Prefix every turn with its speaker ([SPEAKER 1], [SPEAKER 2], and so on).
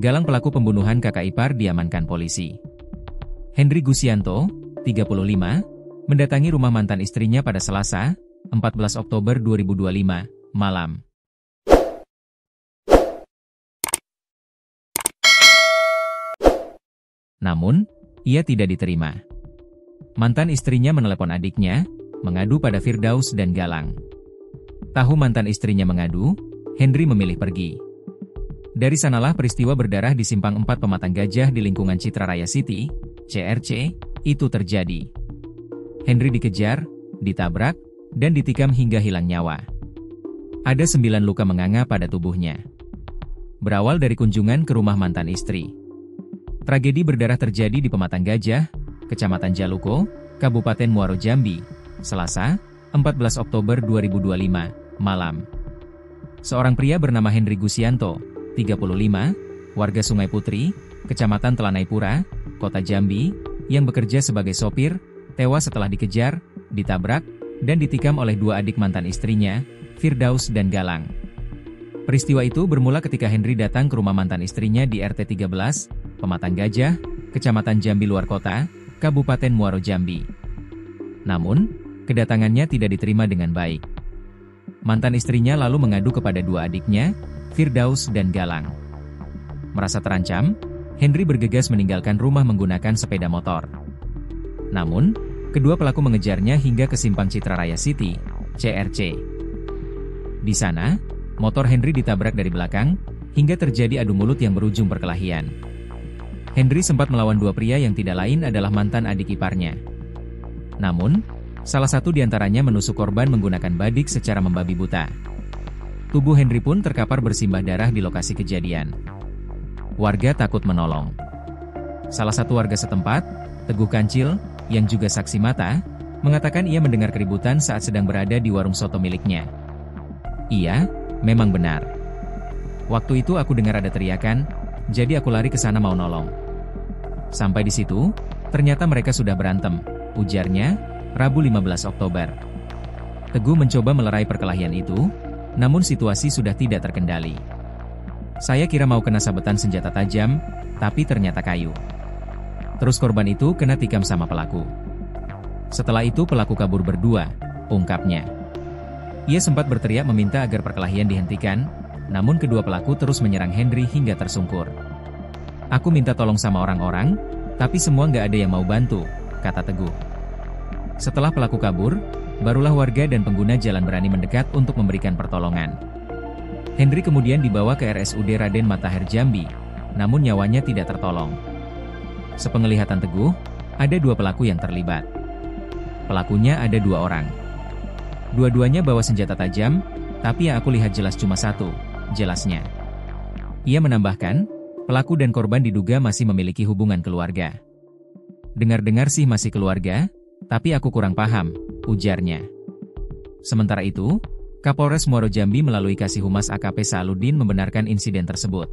[SPEAKER 1] Galang pelaku pembunuhan kakak ipar diamankan polisi. Hendry Gusianto, 35, mendatangi rumah mantan istrinya pada Selasa, 14 Oktober 2025, malam. Namun, ia tidak diterima. Mantan istrinya menelepon adiknya, mengadu pada Firdaus dan Galang. Tahu mantan istrinya mengadu, Hendry memilih pergi. Dari sanalah peristiwa berdarah di Simpang 4 Pematang Gajah di lingkungan Citra Raya City, CRC, itu terjadi. Hendry dikejar, ditabrak, dan ditikam hingga hilang nyawa. Ada 9 luka menganga pada tubuhnya. Berawal dari kunjungan ke rumah mantan istri. Tragedi berdarah terjadi di Pematang Gajah, Kecamatan Jaluko, Kabupaten Muaro Jambi, Selasa, 14 Oktober 2025, malam. Seorang pria bernama Hendry Gusianto, 35, warga Sungai Putri, Kecamatan Telanaipura, Kota Jambi, yang bekerja sebagai sopir, tewas setelah dikejar, ditabrak, dan ditikam oleh 2 adik mantan istrinya, Firdaus dan Galang. Peristiwa itu bermula ketika Hendry datang ke rumah mantan istrinya di RT 13, Pematang Gajah, Kecamatan Jambi Luar Kota, Kabupaten Muaro Jambi. Namun, kedatangannya tidak diterima dengan baik. Mantan istrinya lalu mengadu kepada 2 adiknya, Firdaus dan Galang. Merasa terancam, Hendry bergegas meninggalkan rumah menggunakan sepeda motor. Namun, kedua pelaku mengejarnya hingga ke Simpang Citra Raya City, CRC. Di sana, motor Hendry ditabrak dari belakang, hingga terjadi adu mulut yang berujung perkelahian. Hendry sempat melawan 2 pria yang tidak lain adalah mantan adik iparnya. Namun, salah satu di antaranya menusuk korban menggunakan badik secara membabi buta. Tubuh Hendry pun terkapar bersimbah darah di lokasi kejadian. Warga takut menolong. Salah satu warga setempat, Teguh Kancil, yang juga saksi mata, mengatakan ia mendengar keributan saat sedang berada di warung soto miliknya. Iya, memang benar. Waktu itu aku dengar ada teriakan, jadi aku lari ke sana mau nolong. Sampai di situ, ternyata mereka sudah berantem, ujarnya, Rabu 15 Oktober. Teguh mencoba melerai perkelahian itu, namun situasi sudah tidak terkendali. Saya kira mau kena sabetan senjata tajam, tapi ternyata kayu. Terus korban itu kena tikam sama pelaku. Setelah itu pelaku kabur berdua, ungkapnya. Ia sempat berteriak meminta agar perkelahian dihentikan, namun kedua pelaku terus menyerang Hendry hingga tersungkur. Aku minta tolong sama orang-orang, tapi semua nggak ada yang mau bantu, kata Teguh. Setelah pelaku kabur, barulah warga dan pengguna jalan berani mendekat untuk memberikan pertolongan. Hendry kemudian dibawa ke RSUD Raden Matahir Jambi, namun nyawanya tidak tertolong. Sepenglihatan Teguh, ada 2 pelaku yang terlibat. Pelakunya ada 2 orang. Dua-duanya bawa senjata tajam, tapi yang aku lihat jelas cuma 1, jelasnya. Ia menambahkan, pelaku dan korban diduga masih memiliki hubungan keluarga. Dengar-dengar sih masih keluarga, tapi aku kurang paham, ujarnya. Sementara itu, Kapolres Muaro Jambi melalui Kasih Humas AKP Saaludin membenarkan insiden tersebut.